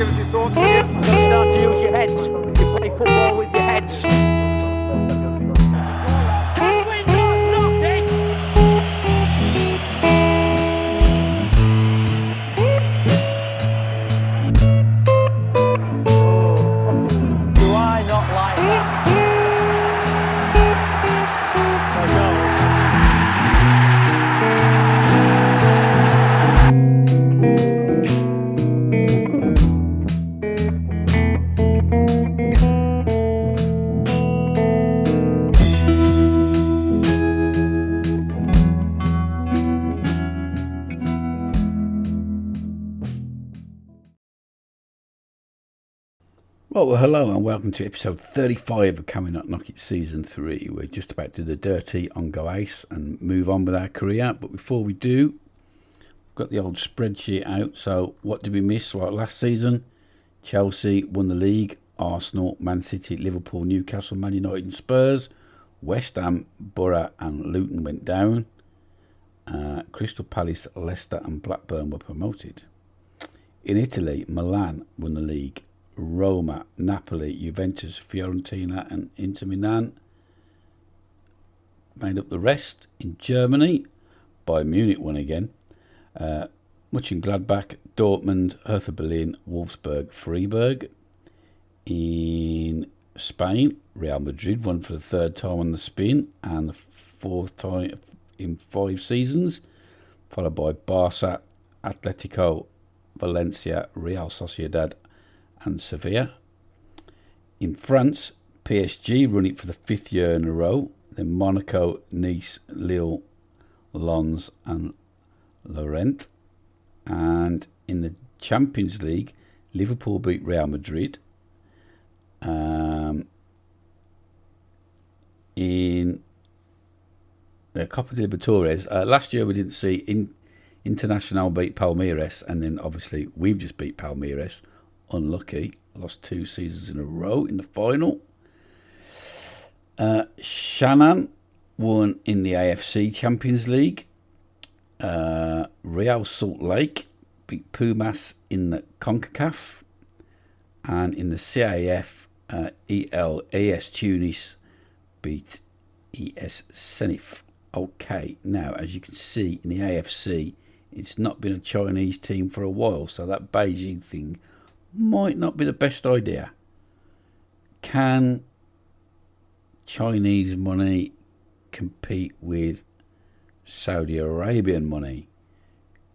give us your thoughts, will you? You've got to start to use your heads. You play football with your heads. Can we not knock it? Do I not like that? I know. Well, hello and welcome to episode 35 of Can We Not Knock It Season 3. We're just about to do the dirty on Go Ace and move on with our career. But before we do, we've got the old spreadsheet out. So what did we miss? Well, last season, Chelsea won the league. Arsenal, Man City, Liverpool, Newcastle, Man United and Spurs. West Ham, Borough and Luton went down. Crystal Palace, Leicester and Blackburn were promoted. In Italy, Milan won the league. Roma, Napoli, Juventus, Fiorentina and Inter Milan made up the rest. In Germany, Bayern Munich won again. Mönchengladbach, Dortmund, Hertha Berlin, Wolfsburg, Freiburg. In Spain, Real Madrid won for the third time on the spin and the fourth time in 5 seasons, followed by Barca, Atletico, Valencia, Real Sociedad and Sevilla. In France, PSG run it for the 5th year in a row. Then Monaco, Nice, Lille, Lens and Lorient. And in the Champions League, Liverpool beat Real Madrid. In the Copa de Libertadores, last year we didn't see Internacional beat Palmeiras, and then obviously we've just beat Palmeiras. Unlucky, lost 2 seasons in a row in the final. Shannon won in the AFC Champions League. Real Salt Lake beat Pumas in the CONCACAF. And in the CAF, ES Tunis beat ES Senif. Okay, now as you can see in the AFC, it's not been a Chinese team for a while, so that Beijing thing might not be the best idea. Can Chinese money compete with Saudi Arabian money?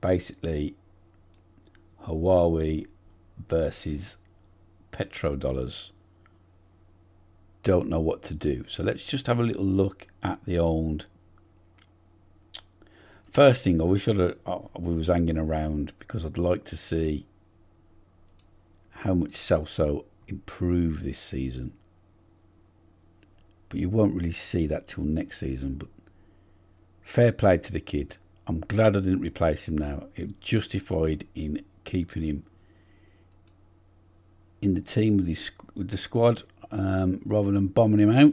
Basically, Huawei versus petrodollars. Don't know what to do. So let's just have a little look at the old. First thing, I wish we was hanging around because I'd like to see how much Celso improved this season. But you won't really see that till next season. But fair play to the kid. I'm glad I didn't replace him now. It justified in keeping him in the team with the squad rather than bombing him out.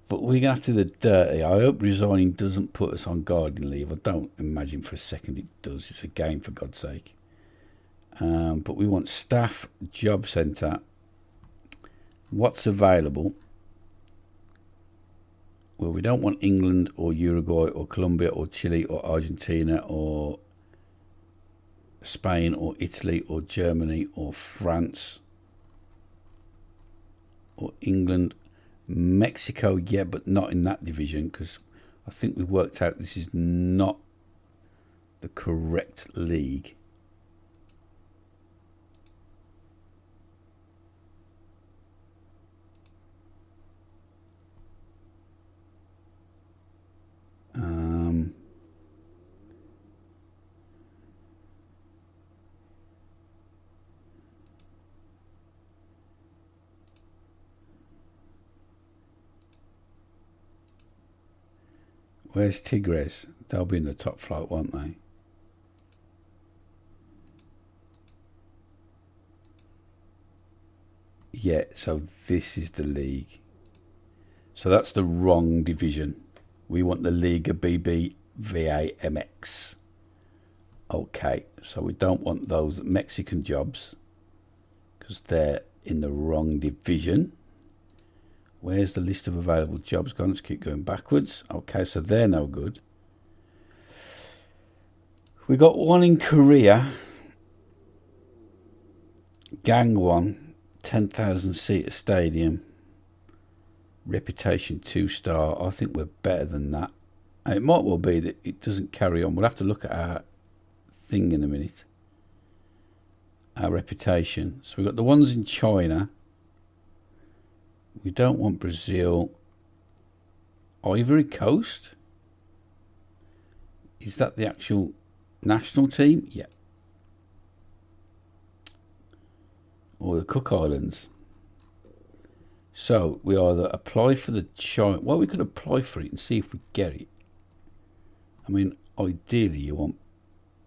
But we're going to have to do the dirty. I hope resigning doesn't put us on gardening leave. I don't imagine for a second it does. It's a game, for God's sake. But we want staff, job centre, what's available. Well, we don't want England or Uruguay or Colombia or Chile or Argentina or Spain or Italy or Germany or France or England. Mexico, yeah, but not in that division because I think we worked out this is not the correct league. Where's Tigres? They'll be in the top flight, won't they? Yeah, so this is the league. So that's the wrong division. We want the Liga BBVA MX. Okay, so we don't want those Mexican jobs. because they're in the wrong division. Where's the list of available jobs gone? Let's keep going backwards. Okay, so they're no good. We got one in Korea. Gangwon, 10,000 seater stadium. Reputation 2-star. I think we're better than that. And it might well be that it doesn't carry on. We'll have to look at our thing in a minute. Our reputation. So we've got the ones in China. We don't want Brazil. Ivory Coast? Is that the actual national team? Yeah. Or the Cook Islands. So we either apply for the China. Well, we could apply for it and see if we get it. I mean, ideally you want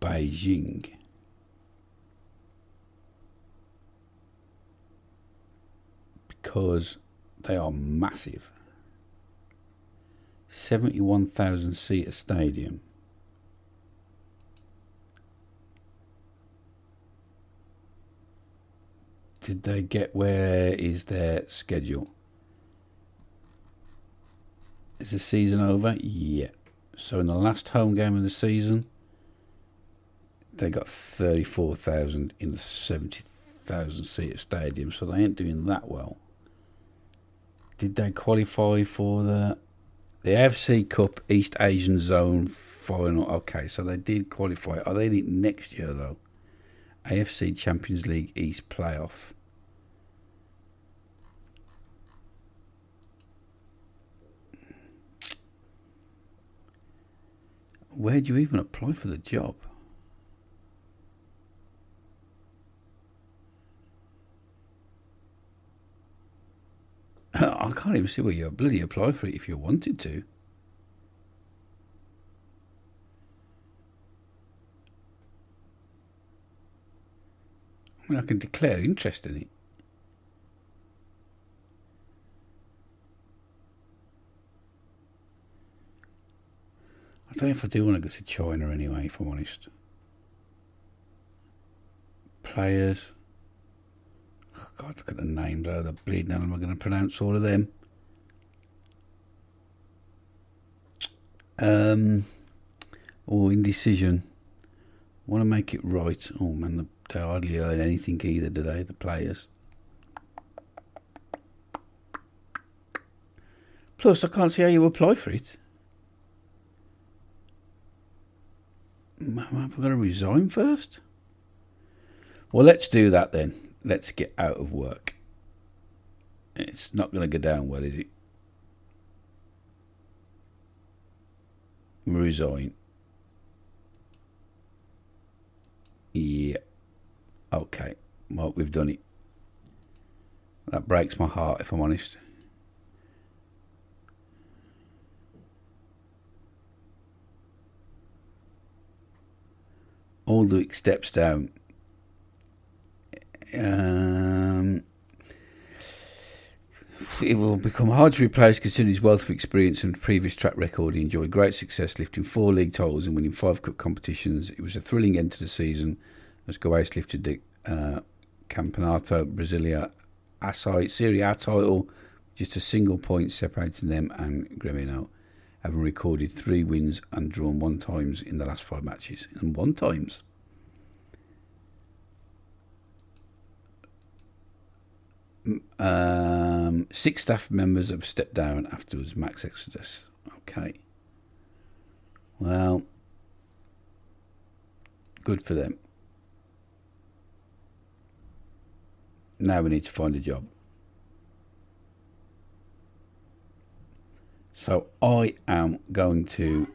Beijing. Because they are massive. 71,000 seater stadium. Did they get, where is their schedule? Is the season over? Yeah. So in the last home game of the season, they got 34,000 in the 70,000 seater stadium. So they ain't doing that well. Did they qualify for the AFC Cup East Asian Zone final? Okay, so they did qualify. Are they in it next year though? AFC Champions League East playoff. Where do you even apply for the job? I can't even see where you bloody apply for it if you wanted to. I mean, I can declare interest in it. I don't know if I do want to go to China anyway, if I'm honest. Players. Oh God, look at the names. How the bleeding hell am I going to pronounce all of them? Indecision. Want to make it right. Oh man, they hardly earn anything either, do they, the players? Plus, I can't see how you apply for it. Have we got to resign first? Well, let's do that then. Let's get out of work. It's not going to go down well, is it? Resign. Yeah. Okay. Well, we've done it. That breaks my heart, if I'm honest. All the steps down. It will become hard to replace considering his wealth of experience and previous track record. He enjoyed great success, lifting 4 league titles and winning 5 cup competitions. It was a thrilling end to the season as Goiás lifted the Campeonato Brasileiro Serie A title, just a single point separating them and Grêmio, having recorded 3 wins and drawn 1 times in the last 5 matches. And 1 times. Six staff members have stepped down afterwards. Max exodus. Okay. Well, good for them. Now we need to find a job. So I am going to...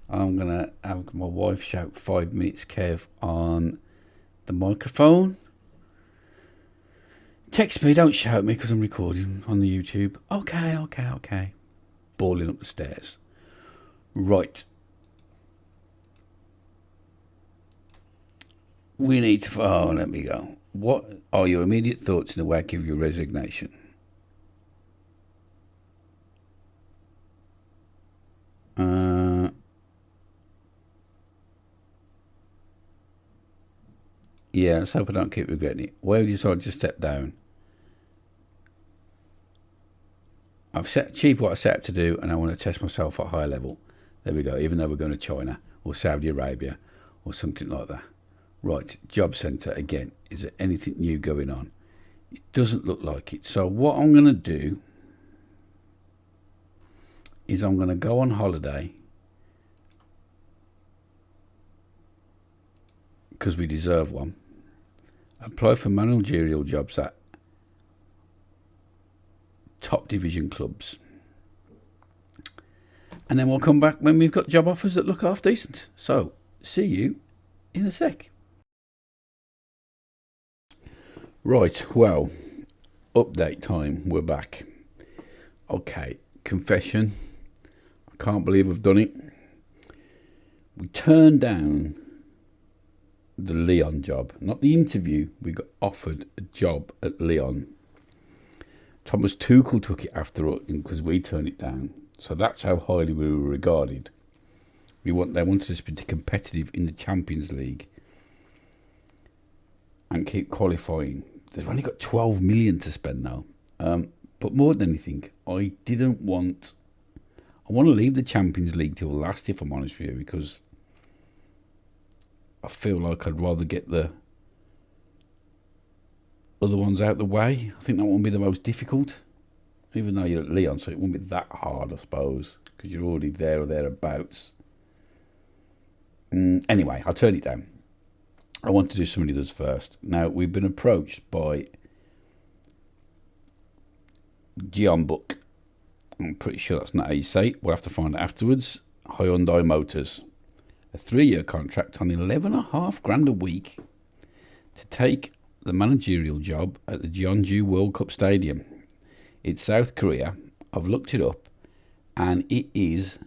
I'm going to have my wife shout 5 minutes, Kev, on the microphone. Text me, don't shout at me because I'm recording on the YouTube. Okay. Bawling up the stairs. Right. We need to... Oh, let me go. What are your immediate thoughts in the wake of your resignation? Yeah, let's hope I don't keep regretting it. Why have you decided to step down? I've achieved what I set out to do, and I want to test myself at a higher level. There we go, even though we're going to China or Saudi Arabia or something like that. Right, job centre again. Is there anything new going on? It doesn't look like it. So what I'm going to do is I'm going to go on holiday, because we deserve one. Apply for managerial jobs at top division clubs. And then we'll come back when we've got job offers that look half decent. So, see you in a sec. Right, well, update time. We're back. Okay, confession. I can't believe I've done it. We turned down the Lyon job. Not the interview. We got offered a job at Lyon. Thomas Tuchel took it after us because we turned it down. So that's how highly we were regarded. They wanted us to be competitive in the Champions League and keep qualifying. They've only got 12 million to spend now. But more than anything, I want to leave the Champions League till last, if I'm honest with you, because I feel like I'd rather get the other ones out the way. I think that won't be the most difficult, even though you're at Lyon, so it won't be that hard, I suppose, because you're already there or thereabouts. Anyway, I'll turn it down. I want to do some of the others first. Now, we've been approached by Gian Book. I'm pretty sure that's not how you say it. We'll have to find out afterwards. Hyundai Motors. A 3-year contract on $11,500 a week to take the managerial job at the Jeonju World Cup Stadium. It's South Korea. I've looked it up, and it is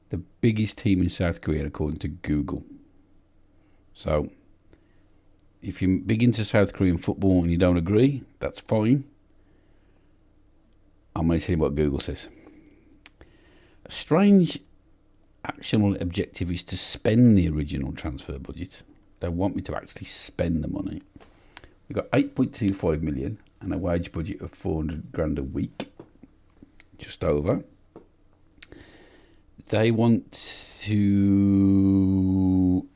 the biggest team in South Korea according to Google. So, if you're big into South Korean football and you don't agree, that's fine. I'm going to tell you what Google says. A strange actionable objective is to spend the original transfer budget. They want me to actually spend the money. We've got 8.25 million and a wage budget of 400 grand a week, just over. They want to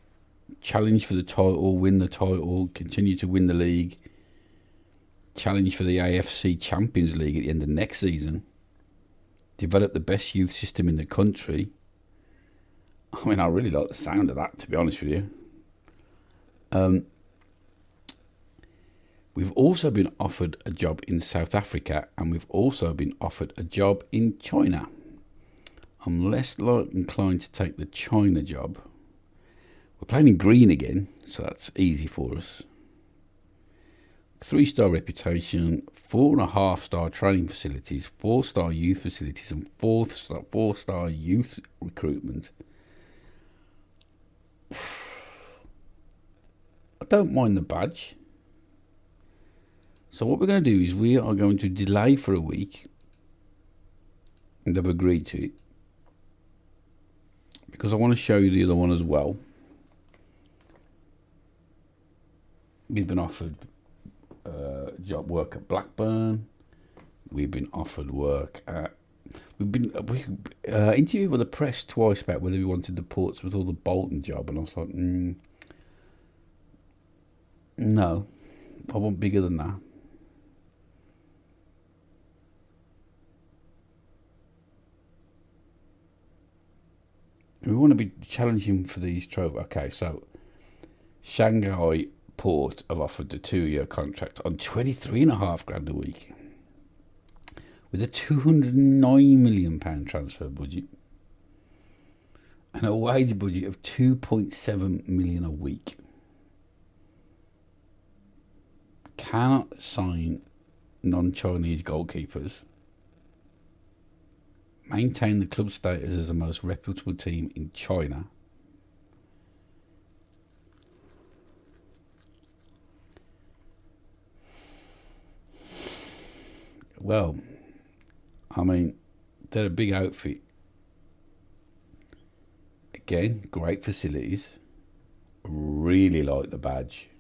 challenge for the title, win the title, continue to win the league, challenge for the AFC Champions League at the end of next season, develop the best youth system in the country. I mean, I really like the sound of that, to be honest with you. We've also been offered a job in South Africa, and we've also been offered a job in China. I'm less inclined to take the China job. We're playing in green again, so that's easy for us. 3-star reputation, 4.5-star training facilities, 4-star youth facilities, and 4-star youth recruitment. I don't mind the badge. So what we're going to do is we are going to delay for a week, and they've agreed to it, because I want to show you the other one as well. We've been offered job work at Blackburn. We've been offered work at. We interviewed with the press twice about whether we wanted the Portsmouth or the Bolton job, and I was like, no, I want bigger than that. We want to be challenging for these trophies. Okay, so Shanghai Port have offered the 2-year contract on 23.5 grand a week with a £209 million transfer budget and a wage budget of 2.7 million a week. Cannot sign non-Chinese goalkeepers. Maintain the club status as the most reputable team in China. Well, I mean, they're a big outfit. Again, great facilities. really like the badge.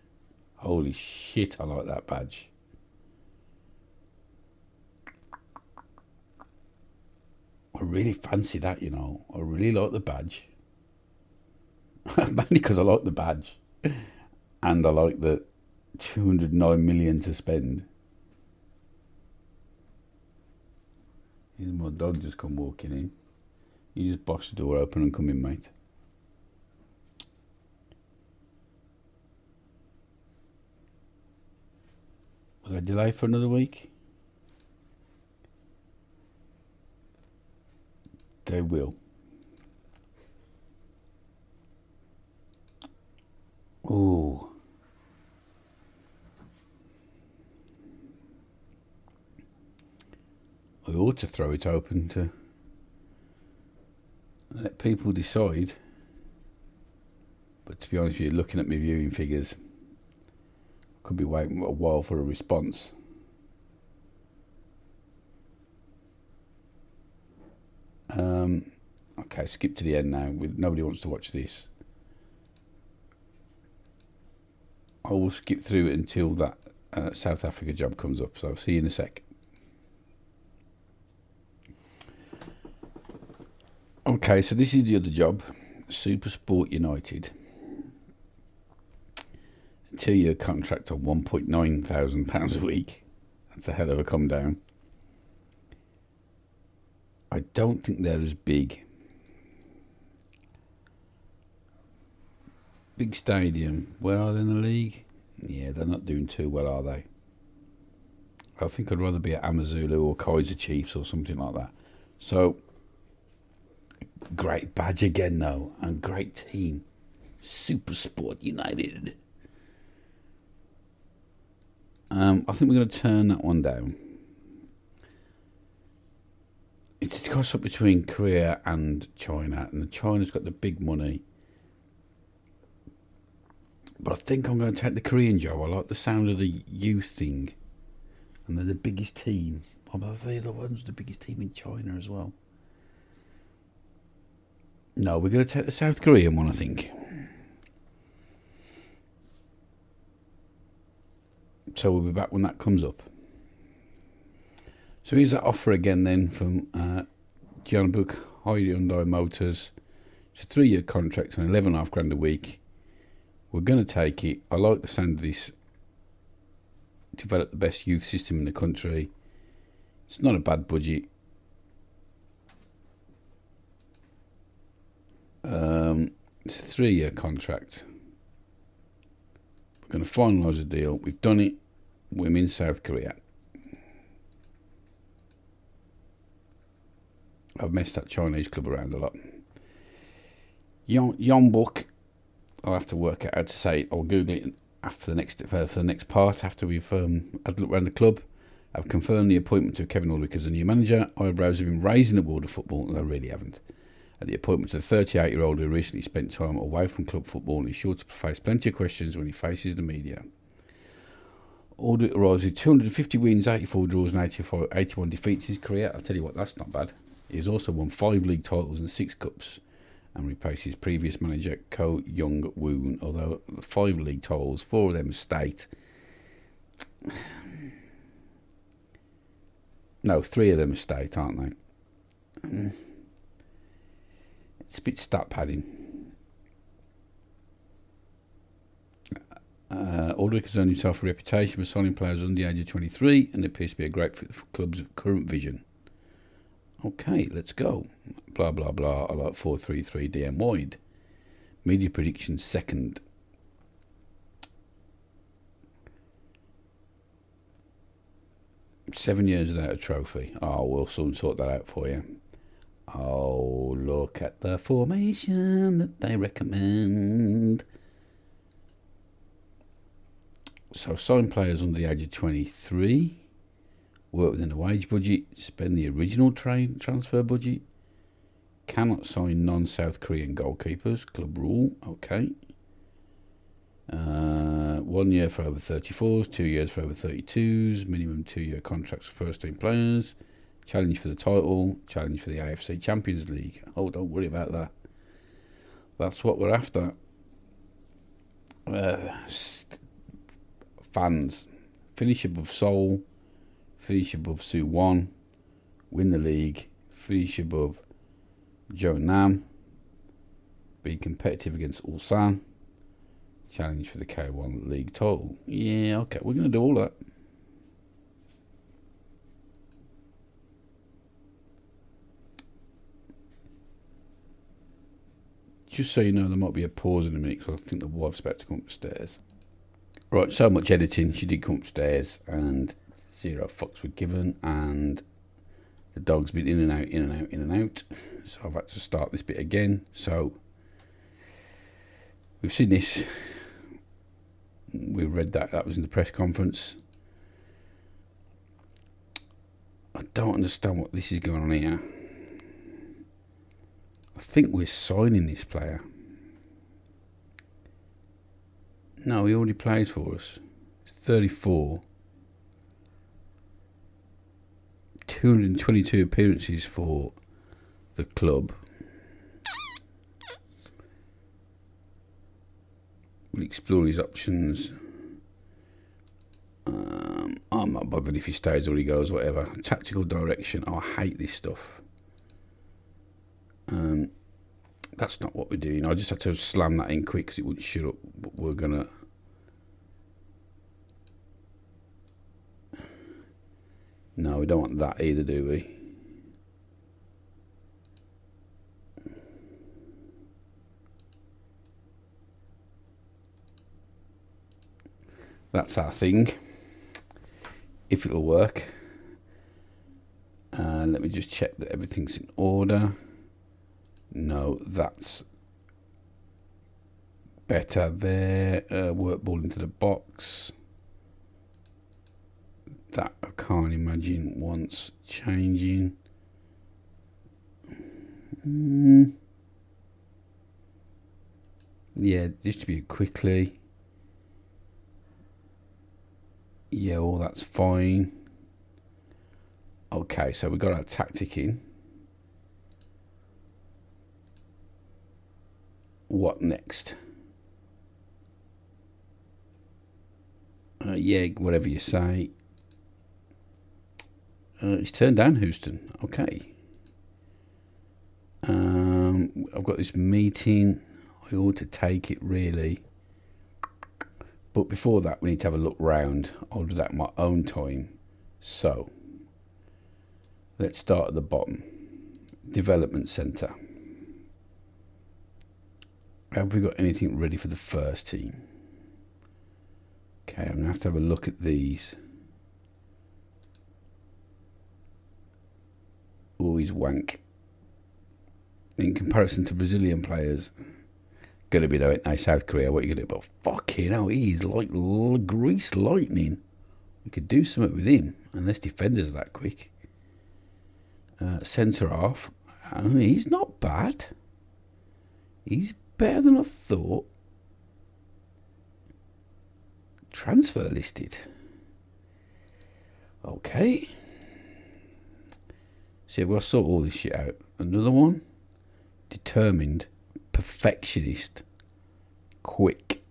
Holy shit, I like that badge. I really fancy that, you know. I really like the badge. Mainly because I like the badge. And I like the 209 million to spend. Here's my dog just come walking in. You just box the door open and come in, mate. Will I delay for another week? They will. Ooh. I ought to throw it open to let people decide. But to be honest with you, looking at my viewing figures, I could be waiting a while for a response. Okay, skip to the end now. Nobody wants to watch this. I will skip through it until that South Africa job comes up. So I'll see you in a sec. Okay, so this is the other job. Super Sport United. 2-year contract on £1,900 a week. That's a hell of a come down. I don't think they're as big. Big stadium. Where are they in the league? Yeah, they're not doing too well, are they? I think I'd rather be at Amazulu or Kaiser Chiefs or something like that. So, great badge again though, and great team. Super Sport United. I think we're going to turn that one down. It's a toss up between Korea and China, and China's got the big money. But I think I'm going to take the Korean job. I like the sound of the youth thing, and they're the biggest team. They're the ones, the biggest team in China as well. No, we're going to take the South Korean one, I think. So we'll be back when that comes up. So here's that offer again then from Jeonbuk Hyundai Motors. It's a 3-year contract and 11.5 grand a week. We're going to take it. I like the sound of this. Develop the best youth system in the country. It's not a bad budget. It's a 3-year contract. We're going to finalise the deal. We've done it. We're in South Korea. I've messed that Chinese club around a lot. Yeonbuk. I'll have to work out how to say it. I'll Google it after the next part. After we've had a look around the club, I've confirmed the appointment of Kevin Ulrich as the new manager. Eyebrows have been raised in the world of football, and they really haven't. At the appointment of the 38-year-old who recently spent time away from club football and is sure to face plenty of questions when he faces the media. Ulrich arrives with 250 wins, 84 draws, and 81 defeats in his career. I'll tell you what, that's not bad. He's also won 5 league titles and 6 cups, and replaces previous manager Ko Young-woon, although 5 league titles, 4 of them are state. No, 3 of them are state, aren't they? It's a bit stat padding. Ulrich has earned himself a reputation for signing players under the age of 23 and appears to be a great fit for the club's current vision. Okay, let's go. Blah, blah, blah. I like 433 DM wide. Media predictions second. Seven years without a trophy. Oh, we'll soon sort that out for you. Oh, look at the formation that they recommend. So, sign players under the age of 23. Work within the wage budget. Spend the original transfer budget. Cannot sign non-South Korean goalkeepers. Club rule. Okay. 1 year for over 34s. 2 years for over 32s. Minimum 2-year contracts for first-team players. Challenge for the title. Challenge for the AFC Champions League. Oh, don't worry about that. That's what we're after. Fans. Finish above Seoul. Finish above Suwon. Win the league. Finish above Jeonnam. Be competitive against Ulsan. Challenge for the K1 league title. Yeah, okay, we're going to do all that. Just so you know, there might be a pause in a minute because I think the wife's about to come upstairs. Right, so much editing. She did come upstairs and 0 fucks were given, and the dog's been in and out, in and out, in and out. So I've had to start this bit again. So we've seen this. We read that. That was in the press conference. I don't understand what this is going on here. I think we're signing this player. No, he already plays for us. He's 34. 222 appearances for the club. We'll explore his options. I'm not bothered if he stays or he goes, whatever. Tactical direction. Oh, I hate this stuff. That's not what we're doing. I just had to slam that in quick because it wouldn't shut up. But we're gonna. No, we don't want that either, do we? That's our thing. If it'll work. Let me just check that everything's in order. No, that's better there. Work ball into the box. That I can't imagine wants changing. Yeah, distribute quickly. Yeah, all that's fine. Okay, so we've got our tactic in. What next? Yeah, whatever you say. It's turned down Houston. Okay. I've got this meeting. I ought to take it, really. But before that, we need to have a look round. I'll do that in my own time. So, let's start at the bottom. Development Centre. Have we got anything ready for the first team? Okay, I'm going to have a look at these. Oh, he's wank. In comparison to Brazilian players, going to be though, no, South Korea, what are you going to do? But fucking hell, he's like grease lightning. We could do something with him, unless defenders are that quick. Centre half. He's not bad. He's better than I thought. Transfer listed. Okay. So we'll sort all this shit out. Another one. Determined. Perfectionist. Quick.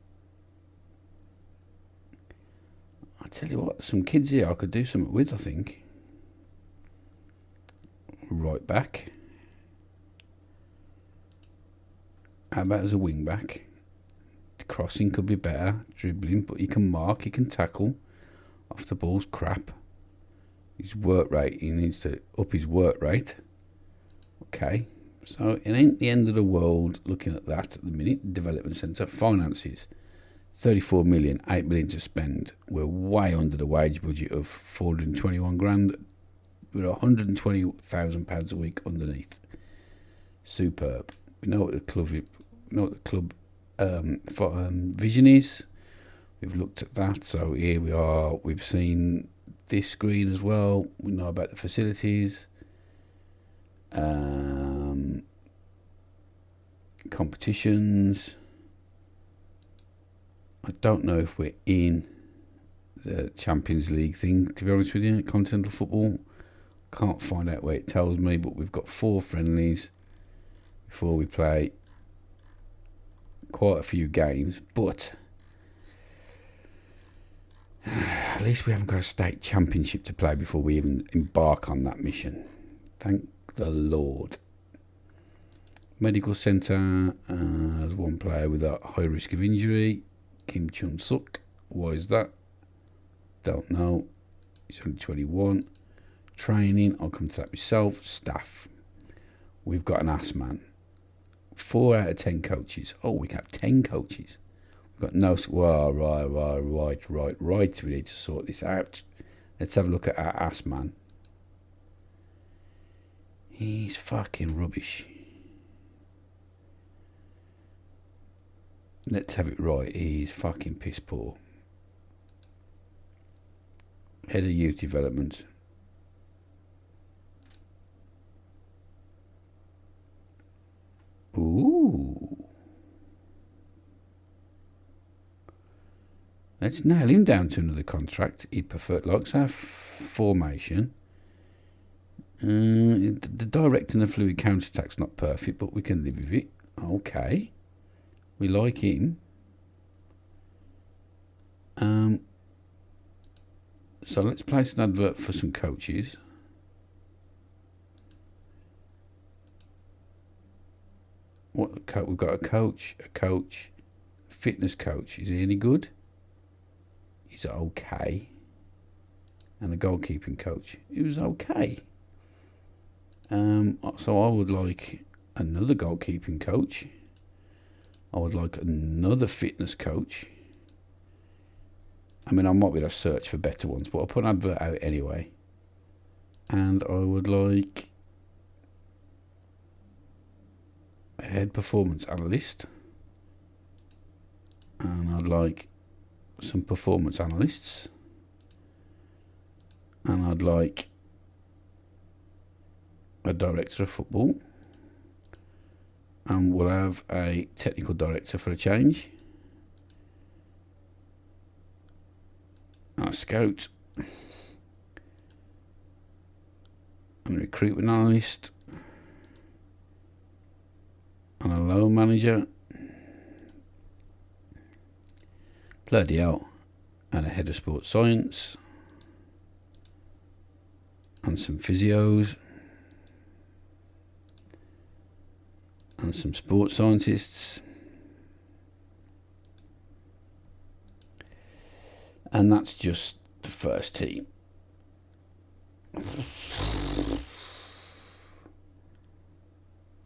I tell you what, some kids here I could do something with, I think. Right back. How about as a wing back? Crossing could be better. Dribbling, but he can mark, he can tackle. Off the ball's crap. His work rate, he needs to up his work rate. Okay. So it ain't the end of the world looking at that at the minute. Development Centre. Finances. 34 million, 8 million to spend. We're way under the wage budget of 421 grand. We're £120,000 a week underneath. Superb. We know what the club vision is. We've looked at that. So here we are. We've seen this screen as well. We know about the facilities. Competitions. I don't know if we're in the Champions League thing, to be honest with you. Continental football, can't find out where it tells me, but we've got 4 friendlies before we play quite a few games. But At least we haven't got a state championship to play before we even embark on that mission. Thank the Lord. Medical centre, there's one player with a high risk of injury, Kim Chun-suk. Why is that? Don't know. He's only 21. Training, I'll come to that myself. Staff, we've got an ass man. 4 out of 10 coaches. Oh, we can have 10 coaches. We've got no... Well, right. We need to sort this out. Let's have a look at our ass man. He's fucking rubbish. Let's have it right. He's fucking piss poor. Head of youth development. Ooh. Let's nail him down to another contract. He likes our formation. The direct and the fluid counter-attack's not perfect, but we can live with it. Okay. We like him. So let's place an advert for some coaches. We've got a coach, fitness coach. Is he any good? He's okay. And a goalkeeping coach. He was okay. So I would like another goalkeeping coach. I would like another fitness coach. I mean, I might be able to search for better ones, but I'll put an advert out anyway. And I would like a head performance analyst. And I'd like some performance analysts. And I'd like a director of football. And we'll have a technical director for a change. And a scout. And a recruitment analyst. And a loan manager. Bloody hell. And a head of sports science. And some physios. And some sports scientists. And that's just the first team.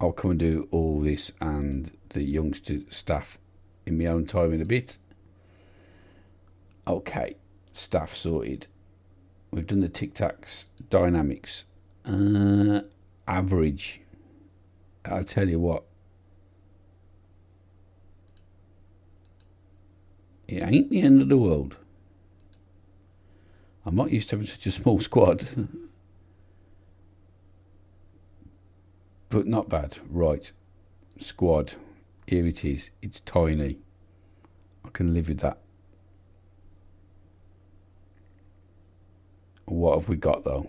I'll come and do all this and the youngster staff in my own time in a bit. Okay, staff sorted. We've done the tic-tacs, dynamics, average. I'll tell you what, it ain't the end of the world. I'm not used to having such a small squad. But not bad. Right. Squad. Here it is. It's tiny. I can live with that. What have we got though?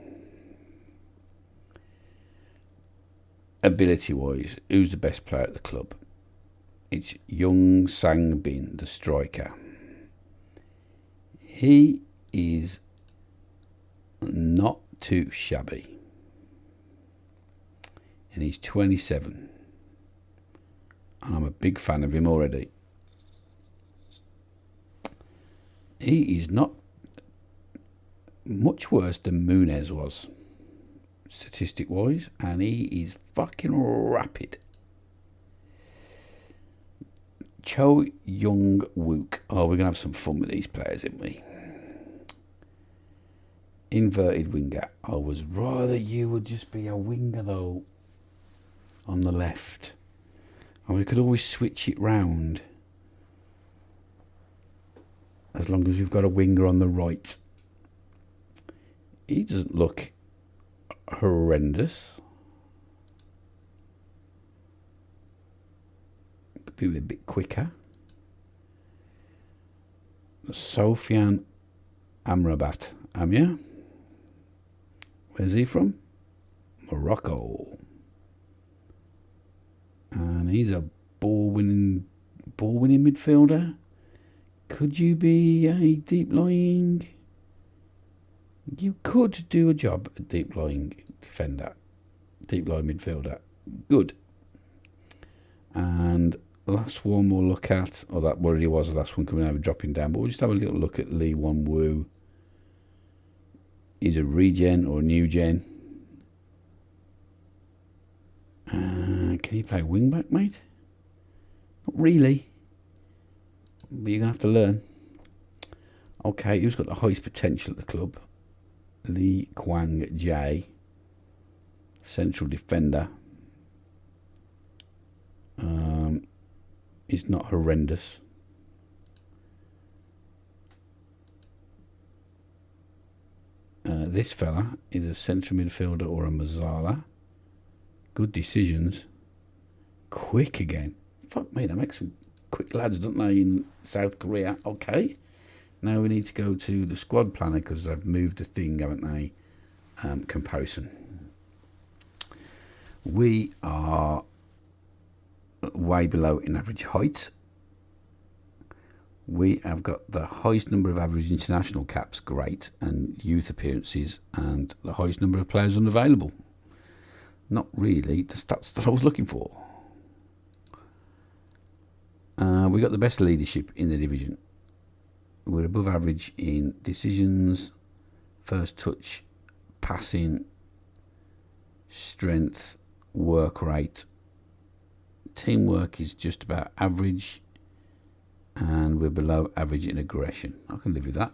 Ability wise, who's the best player at the club? It's Young Sang Bin, the striker. He is not too shabby. And he's 27. And I'm a big fan of him already. He is not much worse than Munez was, statistic wise, and he is fucking rapid. Cho Young Wook. Oh, we're gonna have some fun with these players, aren't we? Inverted winger. I was rather you would just be a winger though. On the left. And we could always switch it round. As long as we've got a winger on the right. He doesn't look horrendous. Could be a bit quicker. Sofian Amrabat. Amir? Where's he from? Morocco. And he's a ball winning midfielder. Could you be a deep lying? You could do a job at deep lying defender, deep lying midfielder. Good. And last one we'll look at, or that already was the last one coming over, dropping down, but we'll just have a little look at Lee Won Woo. He's a regen or a new gen. Can he play wing back, mate? Not really. But you're going to have to learn. Okay, who's got the highest potential at the club? Lee Kwang Jae, central defender. He's not horrendous. This fella is a central midfielder or a Mazzala. Good decisions. Quick again. Fuck me, they make some quick lads, don't they, in South Korea? Okay. Now we need to go to the squad planner because they've moved the thing, haven't they? Comparison. We are way below in average height. We have got the highest number of average international caps, great, and youth appearances, and the highest number of players unavailable. Not really the stats that I was looking for. We got the best leadership in the division. We're above average in decisions, first touch, passing, strength, work rate. Teamwork is just about average, and we're below average in aggression. I can live with that.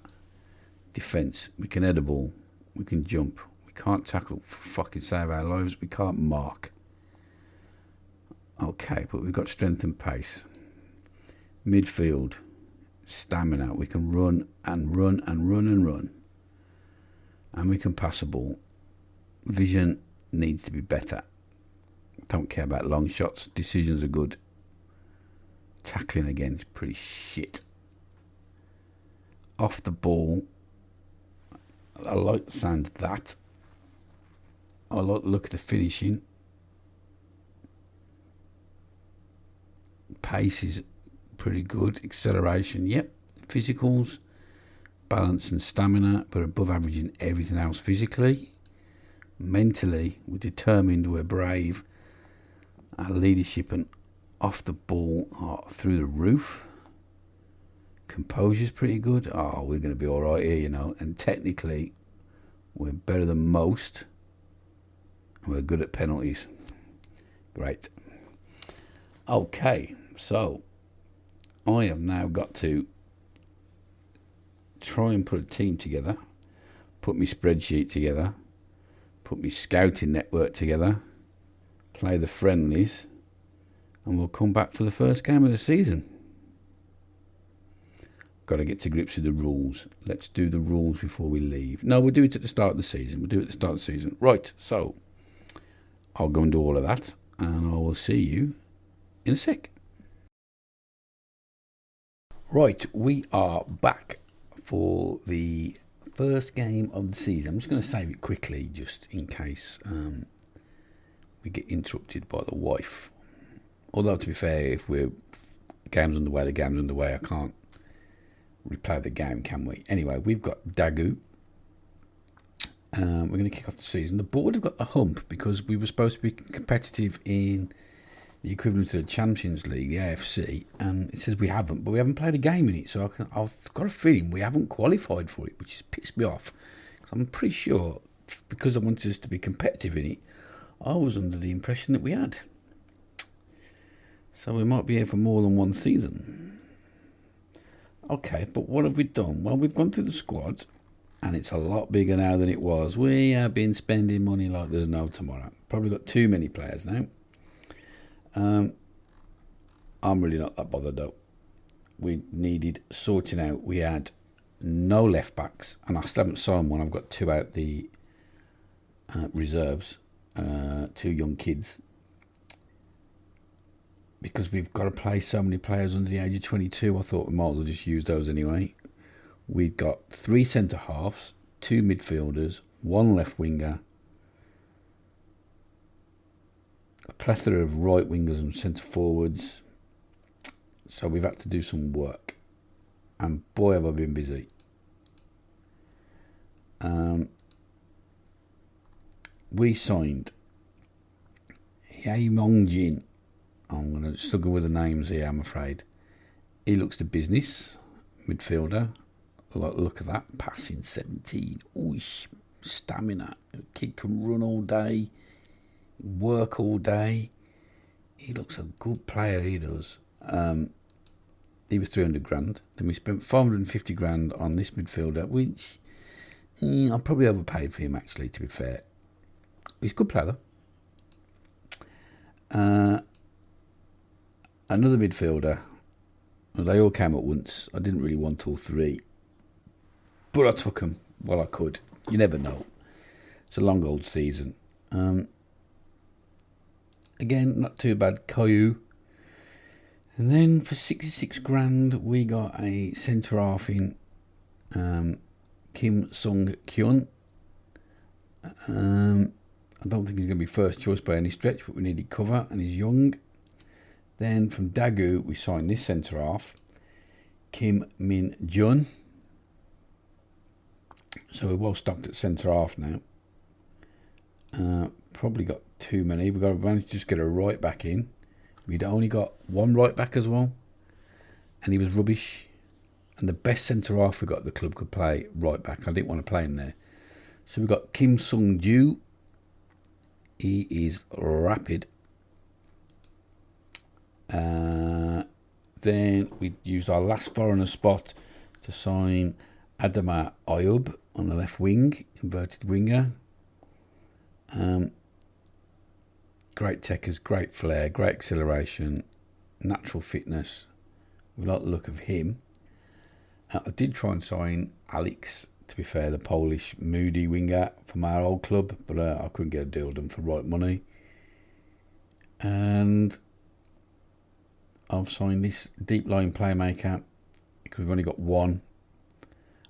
Defence, we can head a ball, we can jump, we can't tackle for fucking save our lives, we can't mark. Okay, but we've got strength and pace. Midfield, stamina, we can run and run and run and run. And we can pass a ball. Vision needs to be better. Don't care about long shots. Decisions are good. Tackling again is pretty shit. Off the ball, I like the sound of that. I like the look of the finishing. Pace is pretty good. Acceleration, yep. Physicals, balance and stamina, but above average in everything else physically. Mentally, we're determined, we're brave. Our leadership and off the ball are through the roof. Composure's pretty good. Oh, we're going to be all right here, you know. And technically, we're better than most. And we're good at penalties. Great. Okay, so I have now got to try and put a team together, put my spreadsheet together, put my scouting network together, play the friendlies, and we'll come back for the first game of the season. Got to get to grips with the rules. Let's do the rules before we leave. No, we'll do it at the start of the season. We'll do it at the start of the season. Right, so I'll go and do all of that, and I will see you in a sec. Right, we are back for the first game of the season. I'm just going to save it quickly just in case we get interrupted by the wife. Although, to be fair, if the game's underway, I can't replay the game, can we? Anyway, we've got Dagu. We're going to kick off the season. The board have got the hump because we were supposed to be competitive in the equivalent to the Champions League, the AFC, and it says we haven't, but we haven't played a game in it, so I've got a feeling we haven't qualified for it, which has pissed me off. Because I'm pretty sure, because I wanted us to be competitive in it, I was under the impression that we had. So we might be here for more than one season. Okay, but what have we done? Well, we've gone through the squad, and it's a lot bigger now than it was. We have been spending money like there's no tomorrow. Probably got too many players now. I'm really not that bothered though. We needed sorting out. We had no left backs, and I still haven't signed one. I've got two out the reserves, two young kids, because we've got to play so many players under the age of 22. I thought we might as well just use those anyway. We've got 3 centre halves, 2 midfielders, 1 left winger, a plethora of right wingers and centre forwards. So we've had to do some work. and boy have I been busy. We signed Yae Mong Jin. I'm going to struggle with the names here, I'm afraid. He looks to business, midfielder. Look at that, passing 17. Ooh, stamina. The kid can run all day, work all day. He looks a good player, he does. He was 300 grand. Then we spent 550 grand on this midfielder, which I probably overpaid for him, actually, to be fair. He's a good player, though. Another midfielder. They all came at once. I didn't really want all three, but I took them while I could. You never know. It's a long old season. Again, not too bad. Caillou. And then for 66 grand, we got a centre half in Kim Sung Kyun. I don't think he's going to be first choice by any stretch, but we needed cover, and he's young. Then from Daegu, we signed this centre half, Kim Min Jun. So we're well stocked at centre half now. Probably got too many. We've got to manage to just get a right back in. We'd only got one right back as well, and he was rubbish. And the best centre half we got at the club could play right back. I didn't want to play him there. So we've got Kim Sung Ju. He is rapid. Then we used our last foreigner spot to sign Adama Ayub on the left wing, inverted winger. Great techers, great flair, great acceleration, natural fitness. We like the look of him. I did try and sign Alex, to be fair, the Polish moody winger from our old club, but I couldn't get a deal done for right money. And I've signed this deep line playmaker because we've only got one.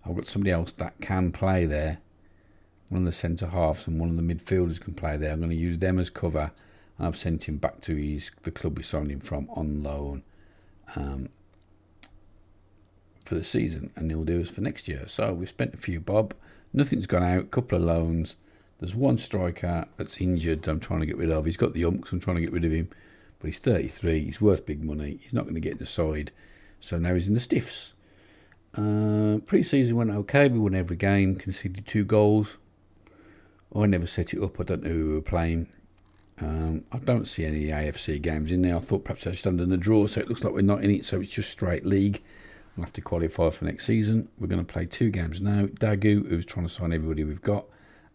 I've got somebody else that can play there. One of the centre halves and one of the midfielders can play there. I'm going to use them as cover, and I've sent him back to the club we signed him from on loan for the season, and he'll do us for next year. So we've spent a few bob. Nothing's gone out. A couple of loans. There's one striker that's injured. I'm trying to get rid of. He's got the umps. I'm trying to get rid of him. But he's 33. He's worth big money. He's not going to get in the side. So now he's in the stiffs. Pre-season went okay. We won every game. Conceded 2 goals. I never set it up. I don't know who we were playing. I don't see any AFC games in there. I thought perhaps I'd stand in the draw, so it looks like we're not in it. So it's just straight league. We'll have to qualify for next season. We're going to play 2 games now. Daegu, who's trying to sign everybody we've got,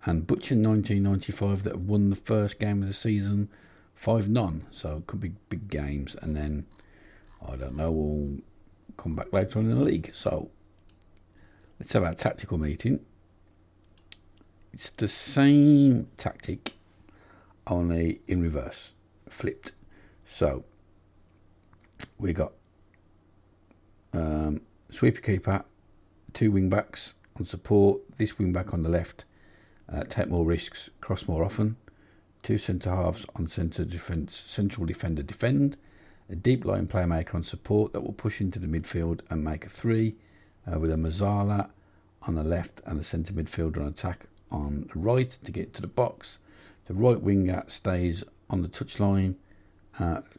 and Butcher 1995 that have won the first game of the season 5-0. So it could be big games, and then I don't know, we'll come back later on in the league. So let's have our tactical meeting. It's the same tactic, only in reverse, flipped. So we got sweeper keeper, 2 wing backs on support. This wing back on the left, take more risks, cross more often. 2 centre halves on central defender defend. A deep line playmaker on support that will push into the midfield and make a 3, with a Mazzala on the left and a centre midfielder on attack on the right to get to the box. The right winger stays on the touchline,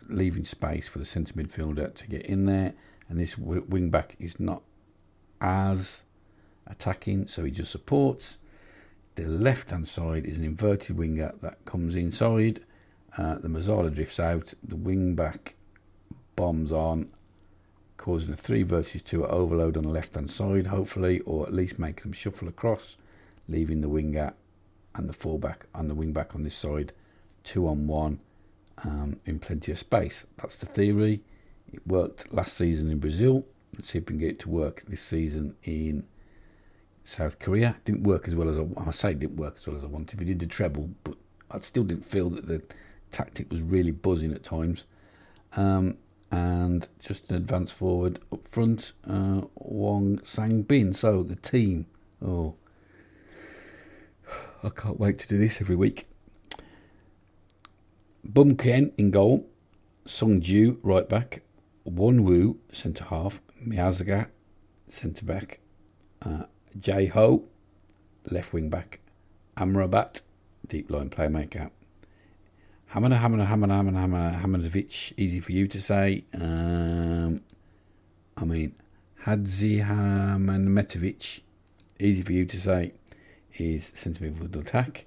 leaving space for the centre midfielder to get in there. And this wing back is not as attacking, so he just supports. The left hand side is an inverted winger that comes inside. The Mazzala drifts out. The wing back bombs on, causing a 3 versus 2 overload on the left hand side, hopefully, or at least make them shuffle across, leaving the winger and the fullback and the wing back on this side 2-on-1 in plenty of space. That's the theory. It worked last season in Brazil. Let's see if we can get it to work this season in South Korea. It didn't work as well as I didn't work as well as I wanted. We did the treble, but I still didn't feel that the tactic was really buzzing at times. And just an advance forward up front, Wong Sang Bin. So the team, I can't wait to do this every week. Bum Kien in goal, Sung Ju right back, Won Woo centre half, Miyazaga centre back. Jay Ho, left wing back. Amrabat, deep line playmaker. Hamanovic, easy for you to say. Hadzihamanovic, easy for you to say, is centre midfield attack.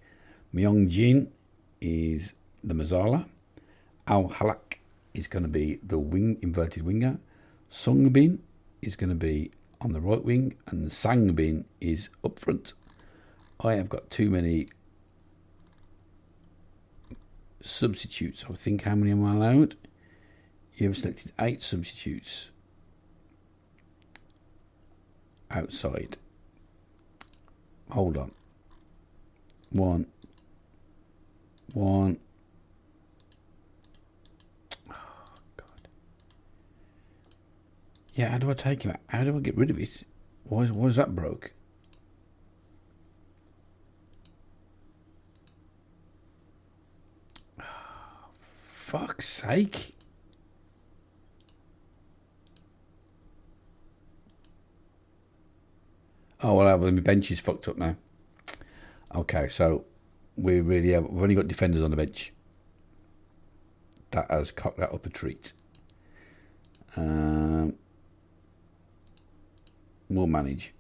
Myung Jin is the Mazzala. Al Halak is going to be the inverted winger. Songbin is going to be on the right wing, and Sangbin is up front. I have got too many substitutes. I think, how many am I allowed? You have selected 8 substitutes outside. Hold on. One. Oh, God. Yeah, how do I take him out? How do I get rid of it? Why is that broke? Fuck's sake. Oh, well, my bench is fucked up now. Okay, so we've only got defenders on the bench. That has cocked that up a treat. We'll manage.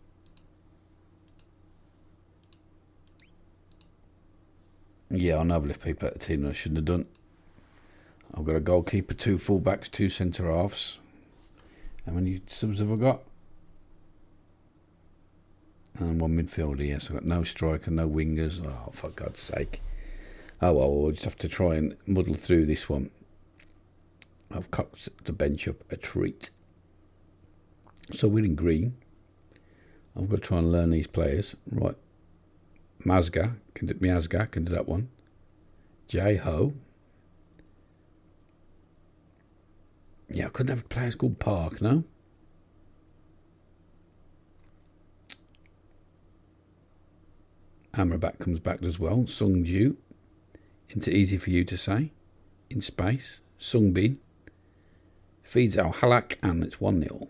Yeah, I know I've left people at the team that I shouldn't have done. I've got a goalkeeper, 2 fullbacks, 2 centre halves. How many subs have I got? And 1 midfielder, yes. I've got no striker, no wingers. Oh, for God's sake. Oh, well, we'll just have to try and muddle through this one. I've cocked the bench up a treat. So we're in green. I've got to try and learn these players. Right. Miazga can do that one. Jay Ho. Yeah, I couldn't have players called Park, no? Amrabat comes back as well. Sung Ju. Into easy for you to say. In space. Sung Bin. Feeds Al Halak, and it's 1-0.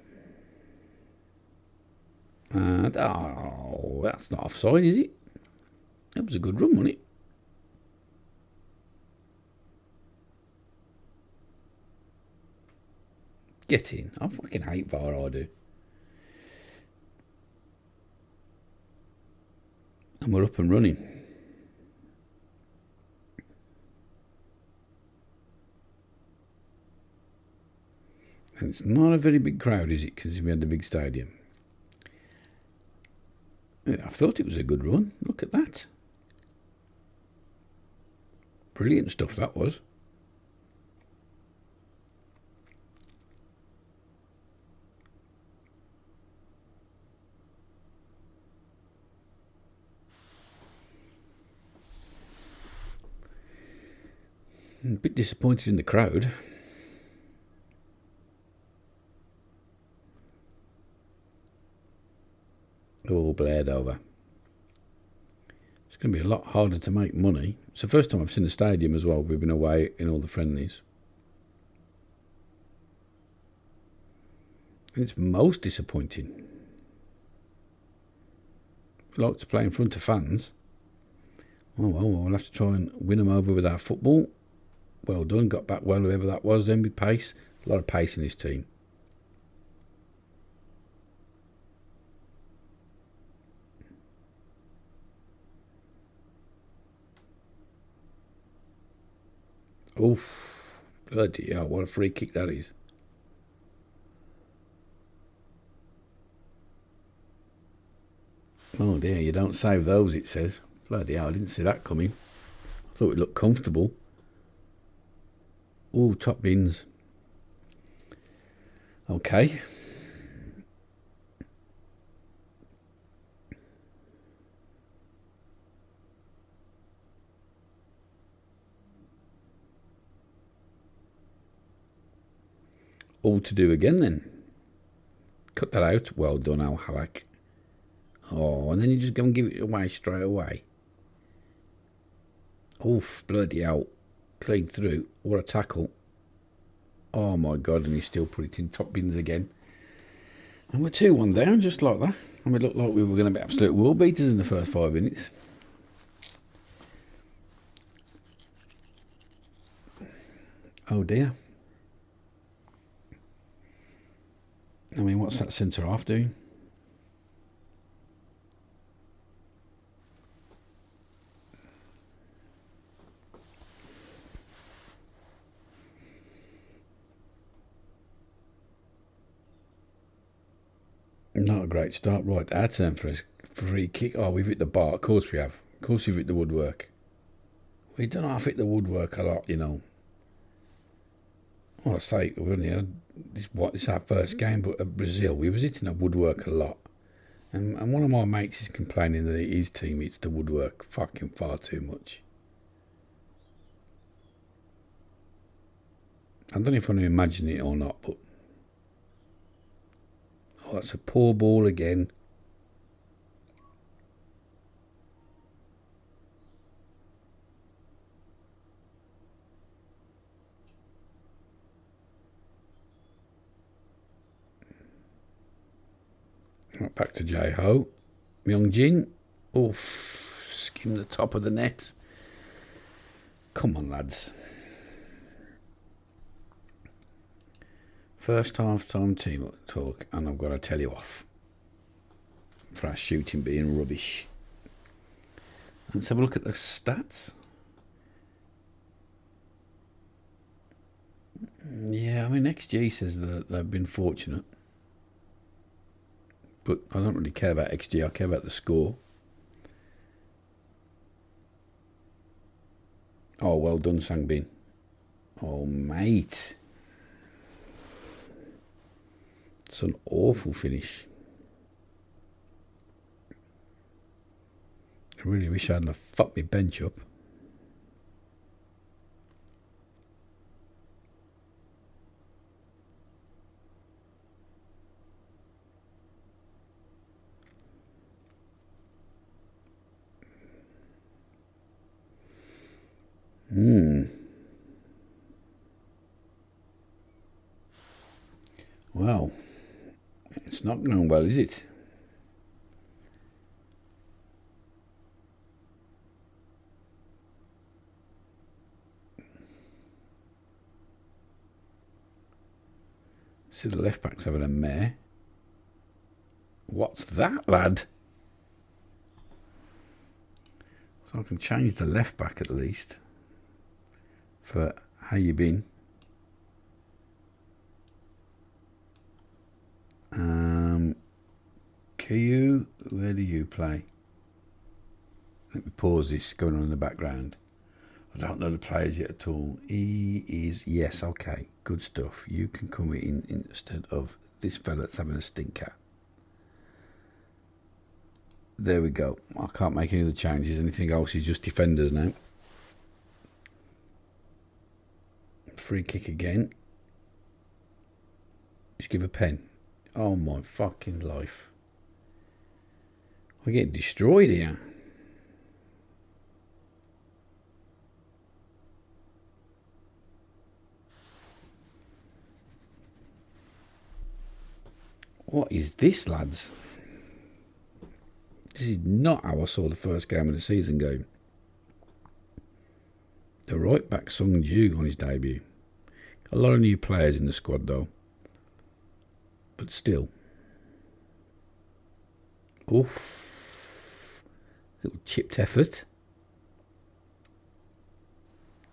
And, oh, that's not offside, is it? That was a good run, wasn't it? Get in. I fucking hate VAR, I do. And we're up and running. And it's not a very big crowd, is it? Because we had the big stadium. I thought it was a good run. Look at that. Brilliant stuff that was. I'm a bit disappointed in the crowd. All blared over. It's going to be a lot harder to make money. It's the first time I've seen the stadium as well. We've been away in all the friendlies. And it's most disappointing. We like to play in front of fans. Oh well, we'll have to try and win them over with our football. Well done, got back well, whoever that was then with pace. A lot of pace in this team. Oof, bloody hell, what a free kick that is. Oh dear, you don't save those, it says. Bloody hell, I didn't see that coming. I thought it looked comfortable. Oh, top bins. Okay. All to do again then. Cut that out. Well done, Al Halak. Oh, and then you just go and give it away straight away. Oof, bloody hell. Clean through. What a tackle. Oh my God, and he still put it in top bins again. And we're 2-1 down, just like that. And we looked like we were going to be absolute world beaters in the first 5 minutes. Oh dear. I mean, what's that centre half doing? Not a great start. Right, our turn for a free kick. Oh, we've hit the bar. Of course we have. Of course we've hit the woodwork. We don't half hit the woodwork a lot, you know. Well, I say, we've only had this is our first game, but at Brazil, we was hitting the woodwork a lot. And one of my mates is complaining that his team hits the woodwork fucking far too much. I don't know if I can imagine it or not, but... Oh, that's a poor ball again. Right, back to J-Ho. Myung-jin. Oof. Skim the top of the net. Come on, lads. First half-time team talk, and I've got to tell you off for our shooting being rubbish. Let's have a look at the stats. Yeah, I mean, XG says that they've been fortunate. But I don't really care about XG, I care about the score. Oh, well done, Sangbin. Oh, mate. It's an awful finish. I really wish I hadn't fucked my bench up. Well, it's not going well, is it? See, the left back's having a mare. What's that, lad? So I can change the left back at least. For how you been? Kiyu, where do you play? Let me pause this going on in the background. I don't know the players yet at all. He is, yes, okay, good stuff. You can come in instead of this fella that's having a stinker. There we go. I can't make any other changes. Anything else is just defenders now. Free kick again. Just give a pen. Oh my fucking life. We're getting destroyed here. What is this, lads? This is not how I saw the first game of the season going. The right back Sung Ju on his debut. A lot of new players in the squad though. But still. Oof. Little chipped effort.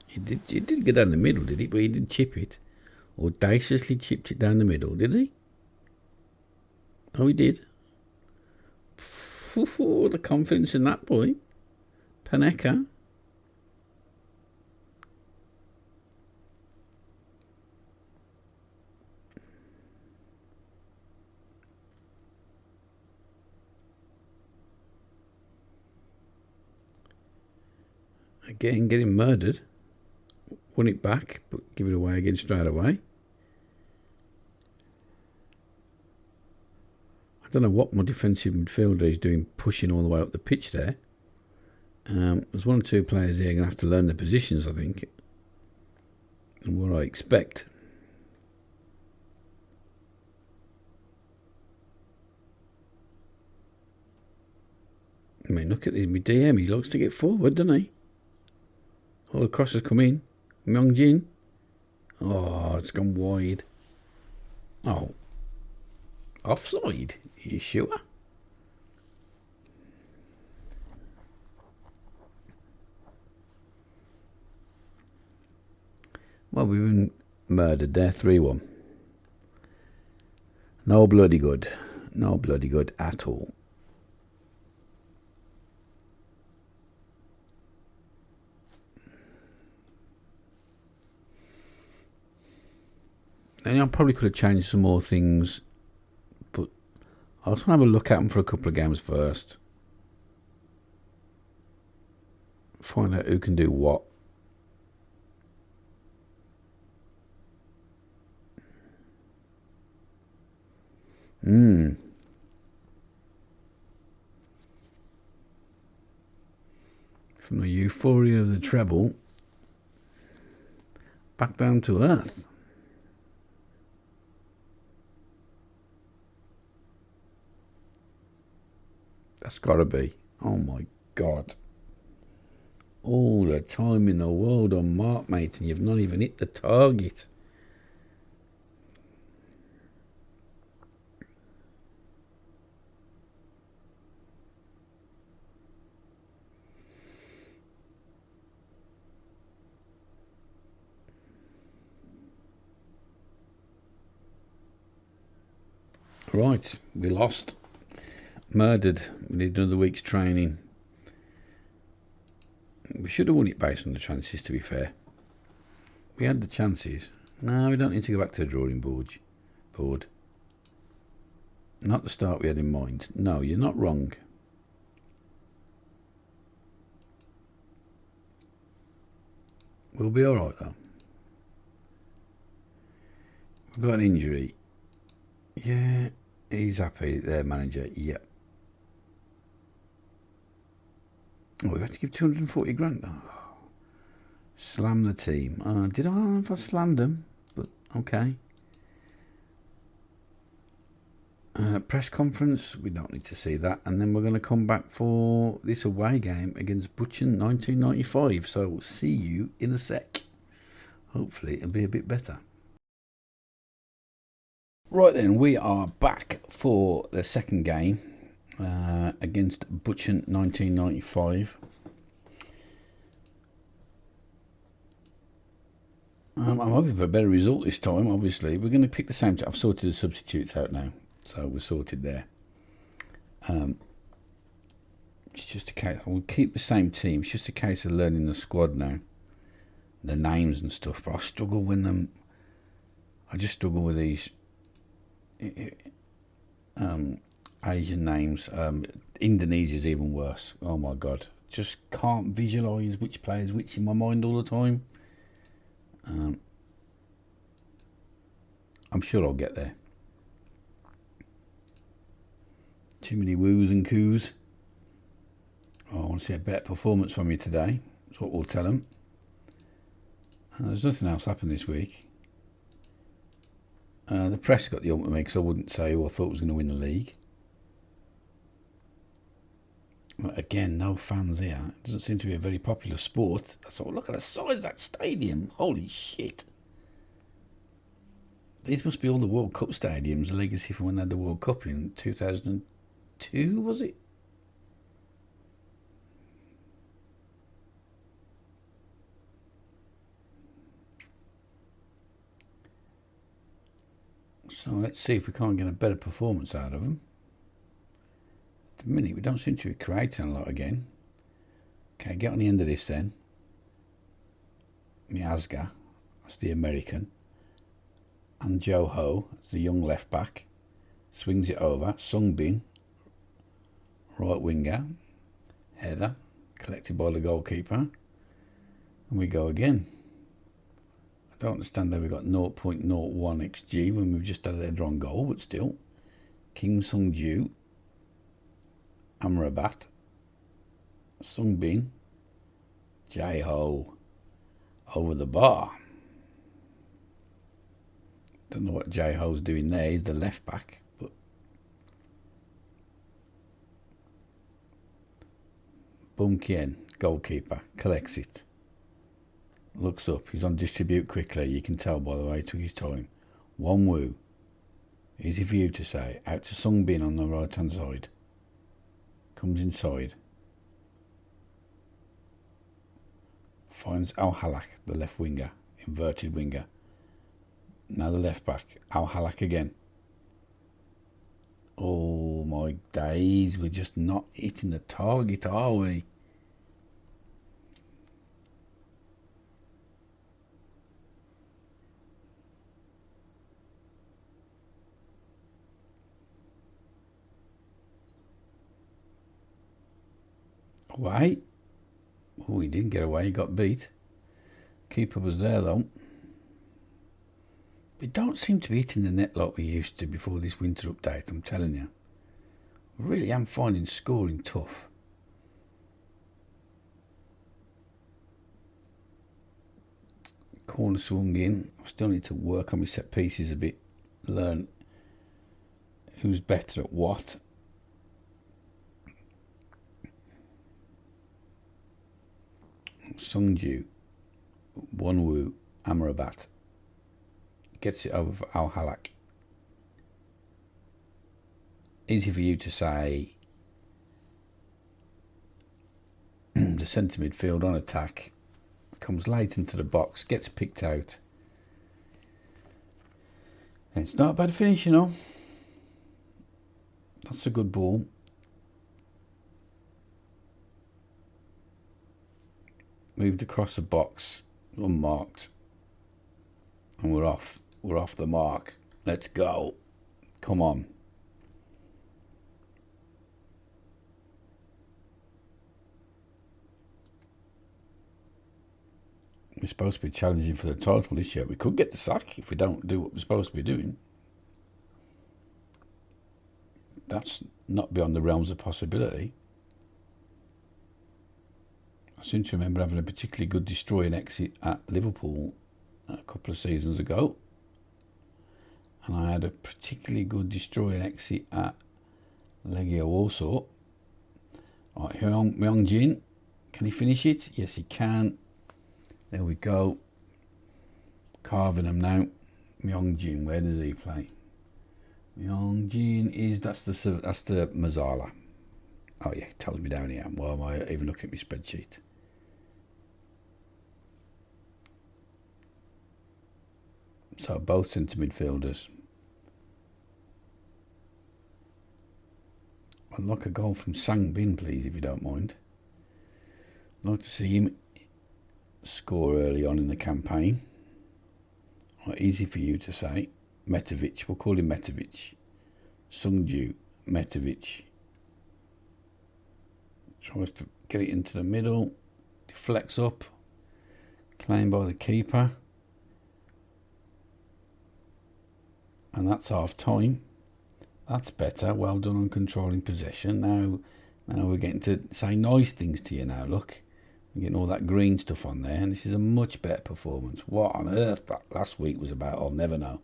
He didn't get down the middle, did he? But he did chip it. Audaciously chipped it down the middle, did he? Oh, he did. The confidence in that boy. Paneka. Again, getting murdered. Won it back, but give it away again straight away. I don't know what my defensive midfielder is doing, pushing all the way up the pitch there. There's one or two players here going to have to learn their positions, I think. And what I expect. I mean, look at this. My DM. He likes to get forward, doesn't he? Oh, the cross has come in. Myung Jin. Oh, it's gone wide. Oh. Offside? Are you sure? Well, we've been murdered there. 3-1. No bloody good. No bloody good at all. And I probably could have changed some more things, but I just want to have a look at them for a couple of games first. Find out who can do what. From the euphoria of the treble, back down to earth. That's got to be. Oh my God. All the time in the world on mark, mate, and you've not even hit the target. Right, we lost. Murdered. We need another week's training. We should have won it based on the chances, to be fair. We had the chances. No, we don't need to go back to the drawing board. Not the start we had in mind. No, you're not wrong. We'll be alright though. We've got an injury. Yeah, he's happy, their manager. Yep. Oh, we've had to give 240 grand. Oh, slam the team. Did I? I don't know if I slammed them, but okay. Press conference, we don't need to see that. And then we're going to come back for this away game against Buchen 1995. So we'll see you in a sec. Hopefully it'll be a bit better. Right then, we are back for the second game against Buchen 1995. I'm hoping for a better result this time, obviously. We're going to pick the same team. I've sorted the substitutes out now, so we're sorted there. It's just a case, we'll keep the same team. It's just a case of learning the squad now, the names and stuff. But I struggle with them. I just struggle with these Asian names. Indonesia's even worse. Oh my God, just can't visualise which player's which in my mind all the time. I'm sure I'll get there. Too many woos and coos. Oh, I want to see a better performance from you today. That's what we'll tell them. There's nothing else happened this week. The press got the ump with me because I wouldn't say who I thought was going to win the league. But again, no fans here. It doesn't seem to be a very popular sport. I thought, look at the size of that stadium. Holy shit. These must be all the World Cup stadiums, a legacy from when they had the World Cup in 2002, was it? So let's see if we can't get a better performance out of them. At the minute, we don't seem to be creating a lot again. Okay, get on the end of this then. Miazga, that's the American. And Joe Ho, that's the young left back. Swings it over. Sung Bin, right winger. Header, collected by the goalkeeper. And we go again. I don't understand how we got 0.01 XG when we've just had a header on goal, but still. Kim Sung-ju, Amrabat, Sung Bin, Jae Ho, over the bar. Don't know what Jae Ho's doing there. He's the left back, but Bum Kien, goalkeeper, collects it. Looks up, he's on distribute quickly. You can tell by the way he took his time. One Woo. Easy for you to say. Out to Sung Bin on the right hand side. Comes inside. Finds Al Halak, the left winger. Inverted winger. Now the left back. Al Halak again. Oh my days, we're just not hitting the target, are we? Away. Oh, he didn't get away, he got beat. Keeper was there though. We don't seem to be hitting the net like we used to before this winter update, I'm telling you. I really am finding scoring tough. Corner swung in. I still need to work on my set pieces a bit. Learn who's better at what. Sungju, Wonwoo, Amrabat. Gets it over for Al Halak. Easy for you to say. The centre midfield on attack. Comes late into the box, gets picked out. And it's not a bad finish, you know. That's a good ball. Moved across the box, unmarked. And we're off. We're off the mark. Let's go. Come on. We're supposed to be challenging for the title this year. We could get the sack if we don't do what we're supposed to be doing. That's not beyond the realms of possibility. I seem to remember having a particularly good destroying exit at Liverpool a couple of seasons ago. And I had a particularly good destroying exit at Legia Warsaw. Right, Myung Jin, can he finish it? Yes, he can. There we go. Carving them now. Myung Jin, where does he play? Myung Jin is that's the Mazzala. Oh yeah, it tells me down here. Why am I even looking at my spreadsheet? So both centre midfielders. I'd like a goal from Sang Bin, please, if you don't mind. I'd like to see him score early on in the campaign. Right, easy for you to say. Metovic, we'll call him Metovic. Sungju, Metovic. Tries to get it into the middle. Deflects up. Claimed by the keeper. And that's half time. That's better. Well done on controlling possession. Now we're getting to say nice things to you now, look. We're getting all that green stuff on there, and this is a much better performance. What on earth that last week was about, I'll never know.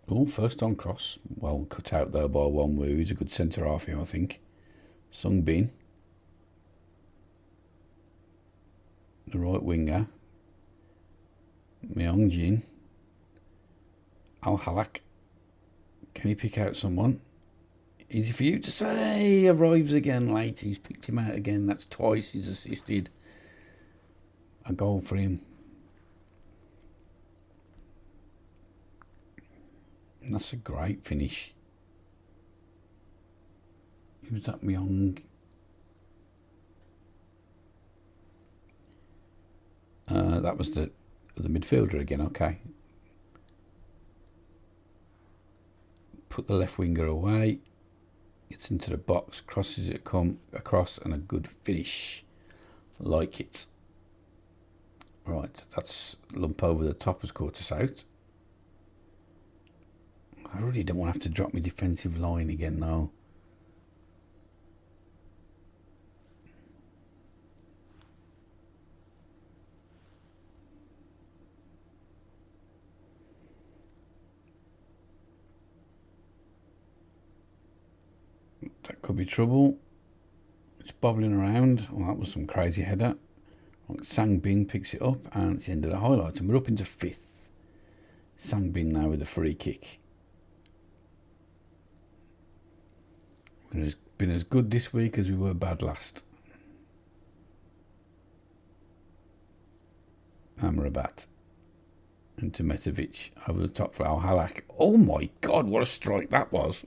Oh, first on cross. Well cut out though by Wonwoo. He's a good centre half here, I think. Sung Bin. The right winger. Myung Jin. Al Halak. Can he pick out someone? Easy for you to say. Arrives again late. He's picked him out again. That's twice he's assisted a goal for him. And that's a great finish. Who's that Myung? That was the midfielder again, okay. Put the left winger away. Gets into the box, crosses it across, and a good finish. Like it. Right, that's lump over the top has caught us out. I really don't want to have to drop my defensive line again though. That could be trouble. It's bobbling around. Well, that was some crazy header. Sangbin picks it up, and it's the end of the highlight, and we're up into 5th. Sangbin now with a free kick. We've been as good this week as we were bad last. Amrabat into Metovic over the top for Al Halak. Oh my God, what a strike that was!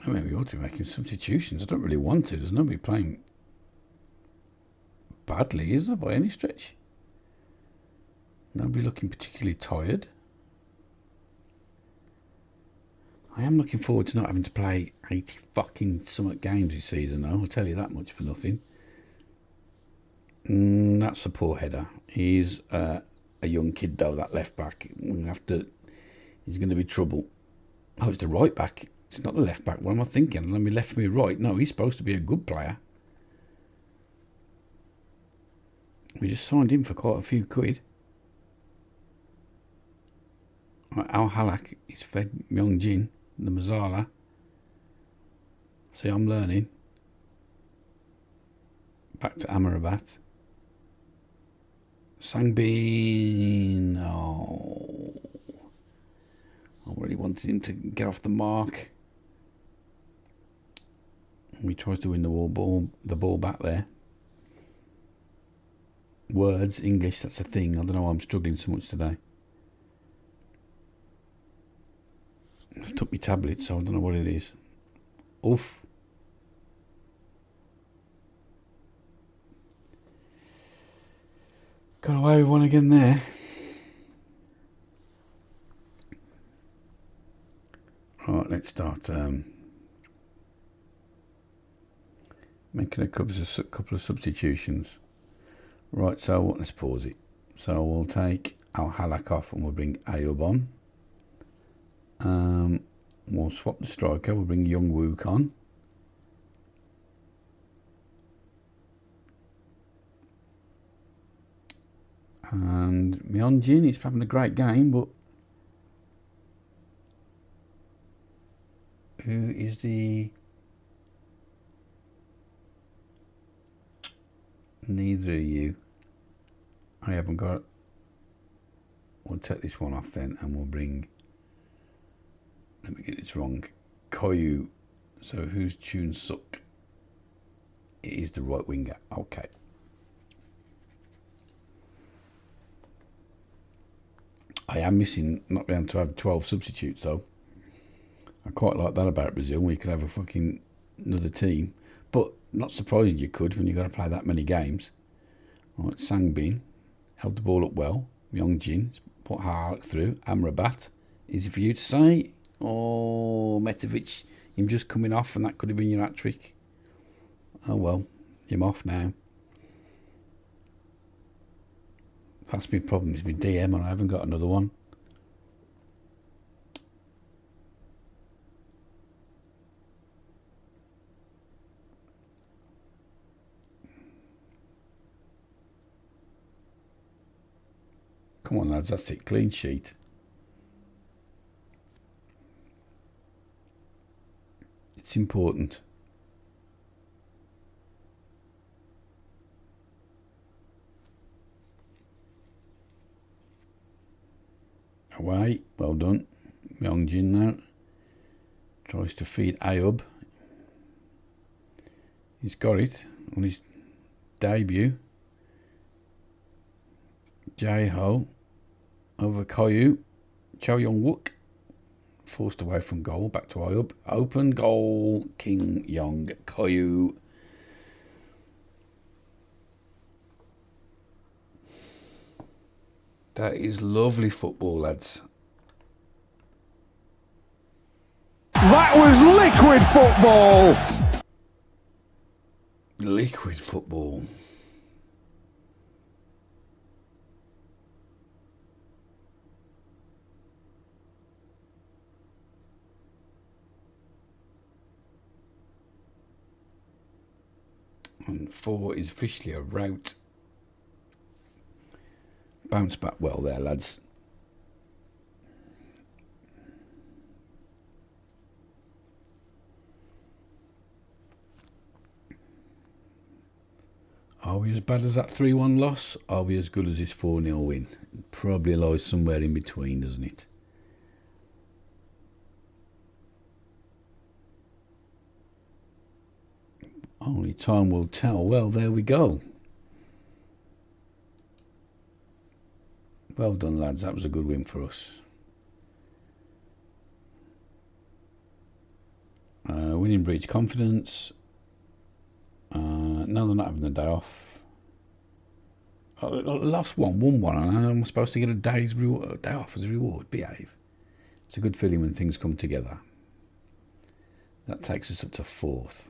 I mean, we ought to be making substitutions. I don't really want to. There's nobody playing badly, is there, by any stretch? Nobody looking particularly tired. I am looking forward to not having to play 80 fucking somewhat games this season, though. I'll tell you that much for nothing. That's a poor header. He's a young kid, though, that left back. He's going to be trouble. Oh, it's the right back. It's not the left back. What am I thinking? Let me left, me right. No, he's supposed to be a good player. We just signed him for quite a few quid. Al Halak is fed Myung-jin, the Mazala. See, I'm learning. Back to Amrabat. Sangbin. Oh. I really wanted him to get off the mark. He tries to win the ball back there. Words, English, that's a thing. I don't know why I'm struggling so much today. I've took my tablet, so I don't know what it is. Oof. Got away with one again there. Alright, let's start making a couple of substitutions. Right, so let's pause it. So we'll take Al Halak off and we'll bring Ayub on. We'll swap the striker. We'll bring Young Wook on. And Myung-jin is having a great game, but who is the... Neither of you. I haven't got... We'll take this one off then, and we'll bring... Let me get this wrong. Koyu. So who's Chun Suk? It is the right winger. Okay. I am missing not being able to have 12 substitutes though. I quite like that about Brazil, where you could have a fucking another team. But not surprising you could when you've got to play that many games. Right, Sangbin held the ball up well. Myung-jin put Hark through. Amrabat. Easy for you to say. Oh, Metovic, him just coming off, and that could have been your hat-trick. Oh well, him off now. That's my problem, it's my DM, and I haven't got another one. Come on, lads, that's it, clean sheet. It's important. Away, well done. Myung-jin now tries to feed Ayub. He's got it on his debut. Jae-ho over Koyu. Cho Young-wook forced away from goal, back to Ayub. Open goal, King Young Koyu. That is lovely football, lads. That was liquid football! Liquid football. And 4 is officially a rout. Bounce back well there, lads. Are we as bad as that 3-1 loss? Are we as good as this 4-0 win? It probably lies somewhere in between, doesn't it? Only time will tell. Well, there we go. Well done, lads. That was a good win for us. Winning breeds confidence. No, they're not having a day off. I lost one, won one, and I'm supposed to get a day off as a reward. Behave. It's a good feeling when things come together. That takes us up to 4th.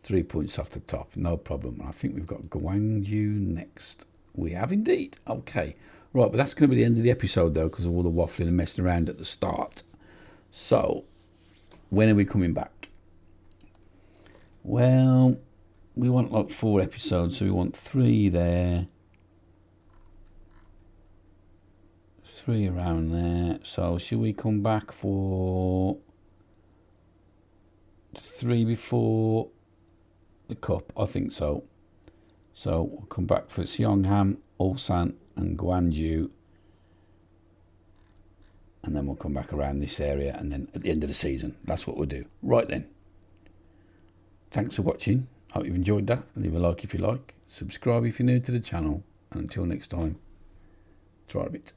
3 points off the top, no problem. I think we've got Guangzhou next. We have indeed. Okay. Right, but that's going to be the end of the episode, though, because of all the waffling and messing around at the start. So, when are we coming back? Well, we want like 4 episodes, so we want 3 there. 3 around there. So, should we come back for 3 before the Cup? I think so. So, we'll come back for Seongham, Ulsan and Guangzhou. And then we'll come back around this area, and then at the end of the season, that's what we'll do. Right then. Thanks for watching. I hope you've enjoyed that. Leave a like if you like. Subscribe if you're new to the channel. And until next time, try a bit.